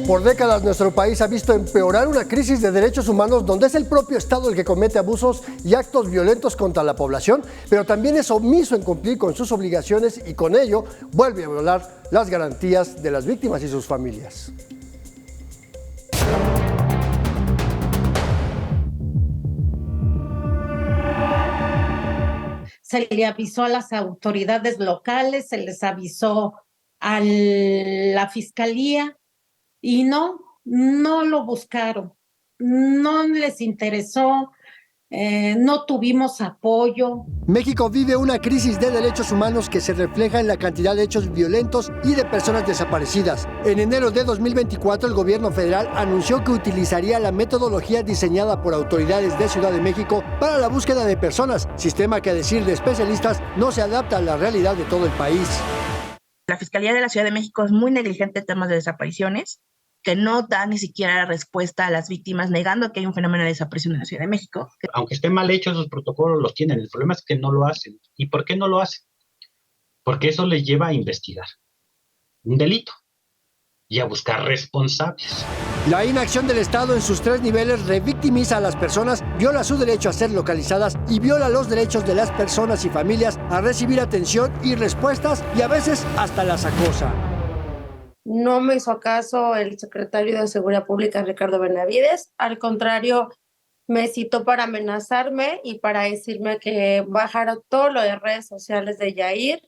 Por décadas nuestro país ha visto empeorar una crisis de derechos humanos donde es el propio Estado el que comete abusos y actos violentos contra la población, pero también es omiso en cumplir con sus obligaciones y con ello vuelve a violar las garantías de las víctimas y sus familias. Se le avisó a las autoridades locales, se les avisó a la fiscalía y no lo buscaron, no les interesó, no tuvimos apoyo. México vive una crisis de derechos humanos que se refleja en la cantidad de hechos violentos y de personas desaparecidas. En enero de 2024, el gobierno federal anunció que utilizaría la metodología diseñada por autoridades de Ciudad de México para la búsqueda de personas, sistema que a decir de especialistas no se adapta a la realidad de todo el país. La Fiscalía de la Ciudad de México es muy negligente en temas de desapariciones, que no da ni siquiera respuesta a las víctimas, negando que hay un fenómeno de desaparición en la Ciudad de México. Aunque estén mal hechos, esos protocolos los tienen. El problema es que no lo hacen. ¿Y por qué no lo hacen? Porque eso les lleva a investigar un delito y a buscar responsables. La inacción del Estado en sus 3 niveles revictimiza a las personas, viola su derecho a ser localizadas y viola los derechos de las personas y familias a recibir atención y respuestas y a veces hasta las acosa. No me hizo caso el secretario de Seguridad Pública, Ricardo Benavides. Al contrario, me citó para amenazarme y para decirme que bajara todo lo de redes sociales de Yair,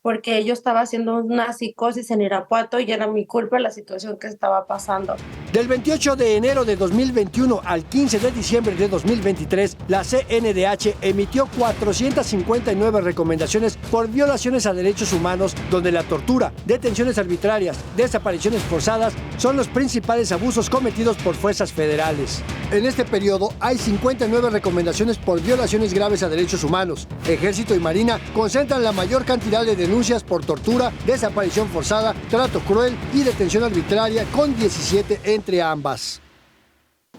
porque yo estaba haciendo una psicosis en Irapuato y era mi culpa la situación que estaba pasando. Del 28 de enero de 2021 al 15 de diciembre de 2023, la CNDH emitió 459 recomendaciones por violaciones a derechos humanos, donde la tortura, detenciones arbitrarias, desapariciones forzadas son los principales abusos cometidos por fuerzas federales. En este periodo hay 59 recomendaciones por violaciones graves a derechos humanos. Ejército y Marina concentran la mayor cantidad de denuncias por tortura, desaparición forzada, trato cruel y detención arbitraria, con 17 entre ambas.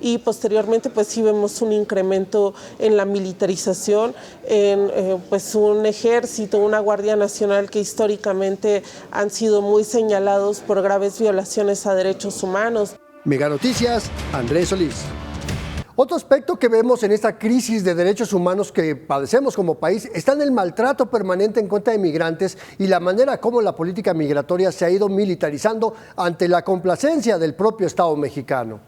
Y posteriormente pues sí vemos un incremento en la militarización, en pues un ejército, una Guardia Nacional que históricamente han sido muy señalados por graves violaciones a derechos humanos. Mega Noticias, Andrés Solís. Otro aspecto que vemos en esta crisis de derechos humanos que padecemos como país está en el maltrato permanente en contra de migrantes y la manera como la política migratoria se ha ido militarizando ante la complacencia del propio Estado mexicano.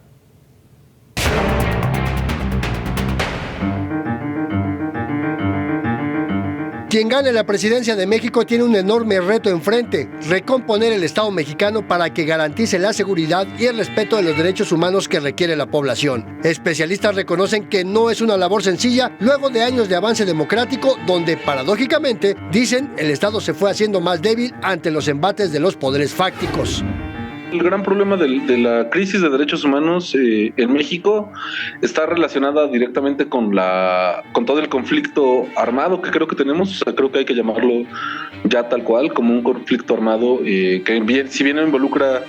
Quien gane la presidencia de México tiene un enorme reto enfrente: recomponer el Estado mexicano para que garantice la seguridad y el respeto de los derechos humanos que requiere la población. Especialistas reconocen que no es una labor sencilla luego de años de avance democrático donde, paradójicamente, dicen, el Estado se fue haciendo más débil ante los embates de los poderes fácticos. El gran problema de la crisis de derechos humanos en México está relacionada directamente con todo el conflicto armado que creo que tenemos. O sea, creo que hay que llamarlo ya tal cual, como un conflicto armado que si bien involucra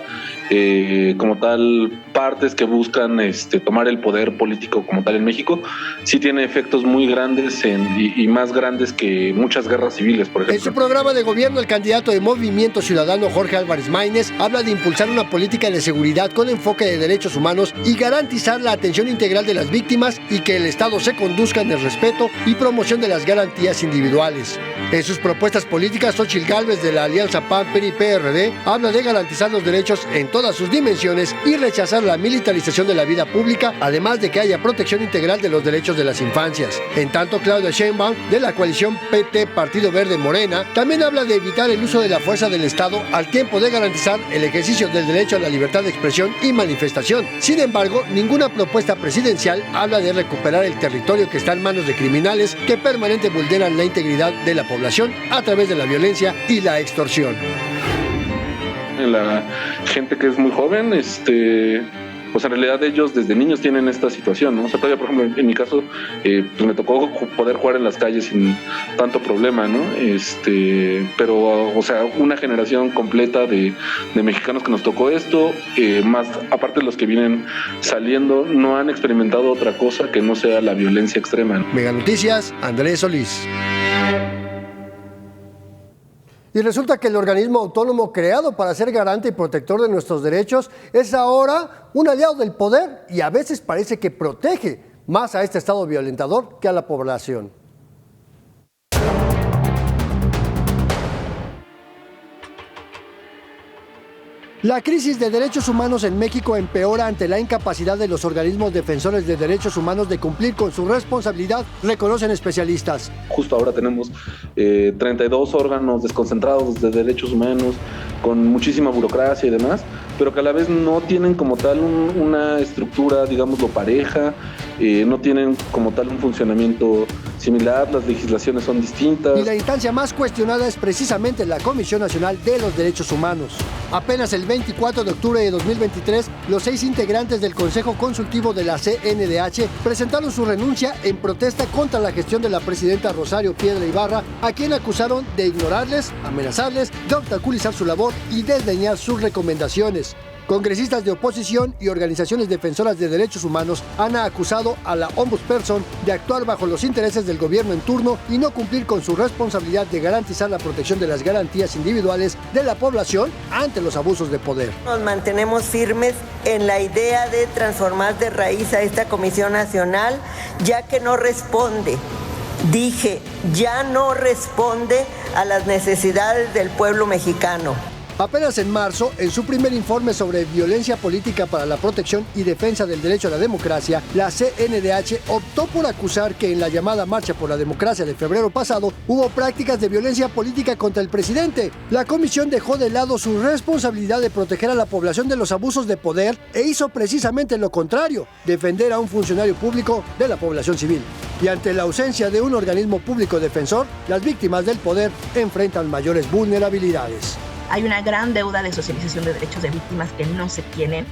como tal partes que buscan tomar el poder político como tal en México, sí tiene efectos muy grandes y más grandes que muchas guerras civiles, por ejemplo. En su programa de gobierno, el candidato de Movimiento Ciudadano Jorge Álvarez Maínez habla de impulsar una política de seguridad con enfoque de derechos humanos y garantizar la atención integral de las víctimas y que el Estado se conduzca en el respeto y promoción de las garantías individuales. En sus propuestas políticas, Xóchitl Gálvez de la Alianza PAN, PRI y PRD habla de garantizar los derechos en todas sus dimensiones y rechazar la militarización de la vida pública, además de que haya protección integral de los derechos de las infancias. En tanto, Claudia Sheinbaum, de la coalición PT Partido Verde Morena, también habla de evitar el uso de la fuerza del Estado al tiempo de garantizar el ejercicio del derecho a la libertad de expresión y manifestación. Sin embargo, ninguna propuesta presidencial habla de recuperar el territorio que está en manos de criminales que permanentemente vulneran la integridad de la población a través de la violencia y la extorsión. La gente que es muy joven, pues en realidad ellos desde niños tienen esta situación, ¿no? O sea, todavía, por ejemplo, en mi caso, pues me tocó poder jugar en las calles sin tanto problema, ¿no? Pero, o sea, una generación completa de mexicanos que nos tocó esto, más aparte de los que vienen saliendo, no han experimentado otra cosa que no sea la violencia extrema. Mega Noticias, Andrés Solís. Y resulta que el organismo autónomo creado para ser garante y protector de nuestros derechos es ahora un aliado del poder y a veces parece que protege más a este Estado violentador que a la población. La crisis de derechos humanos en México empeora ante la incapacidad de los organismos defensores de derechos humanos de cumplir con su responsabilidad, reconocen especialistas. Justo ahora tenemos 32 órganos desconcentrados de derechos humanos, con muchísima burocracia y demás, pero que a la vez no tienen como tal una estructura, digámoslo, pareja, no tienen como tal un funcionamiento similar, las legislaciones son distintas. Y la instancia más cuestionada es precisamente la Comisión Nacional de los Derechos Humanos. Apenas el 24 de octubre de 2023, los 6 integrantes del Consejo Consultivo de la CNDH presentaron su renuncia en protesta contra la gestión de la presidenta Rosario Piedra Ibarra, a quien acusaron de ignorarles, amenazarles, de obstaculizar su labor y desdeñar sus recomendaciones. Congresistas de oposición y organizaciones defensoras de derechos humanos han acusado a la Ombudsperson de actuar bajo los intereses del gobierno en turno y no cumplir con su responsabilidad de garantizar la protección de las garantías individuales de la población ante los abusos de poder. Nos mantenemos firmes en la idea de transformar de raíz a esta Comisión Nacional, ya que no responde. Ya no responde a las necesidades del pueblo mexicano. Apenas en marzo, en su primer informe sobre violencia política para la protección y defensa del derecho a la democracia, la CNDH optó por acusar que en la llamada Marcha por la Democracia de febrero pasado hubo prácticas de violencia política contra el presidente. La comisión dejó de lado su responsabilidad de proteger a la población de los abusos de poder e hizo precisamente lo contrario, defender a un funcionario público de la población civil. Y ante la ausencia de un organismo público defensor, las víctimas del poder enfrentan mayores vulnerabilidades. Hay una gran deuda de socialización de derechos de víctimas que no se tienen,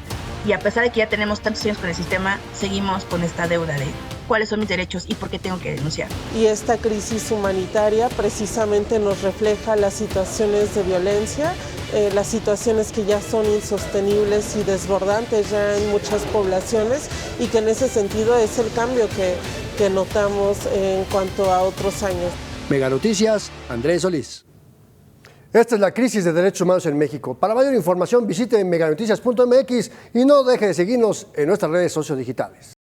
y a pesar de que ya tenemos tantos años con el sistema, seguimos con esta deuda de cuáles son mis derechos y por qué tengo que denunciar. Y esta crisis humanitaria precisamente nos refleja las situaciones de violencia, las situaciones que ya son insostenibles y desbordantes ya en muchas poblaciones, y que en ese sentido es el cambio que notamos en cuanto a otros años. Mega Noticias, Andrés Solís. Esta es la crisis de derechos humanos en México. Para mayor información visite meganoticias.mx y no deje de seguirnos en nuestras redes sociodigitales.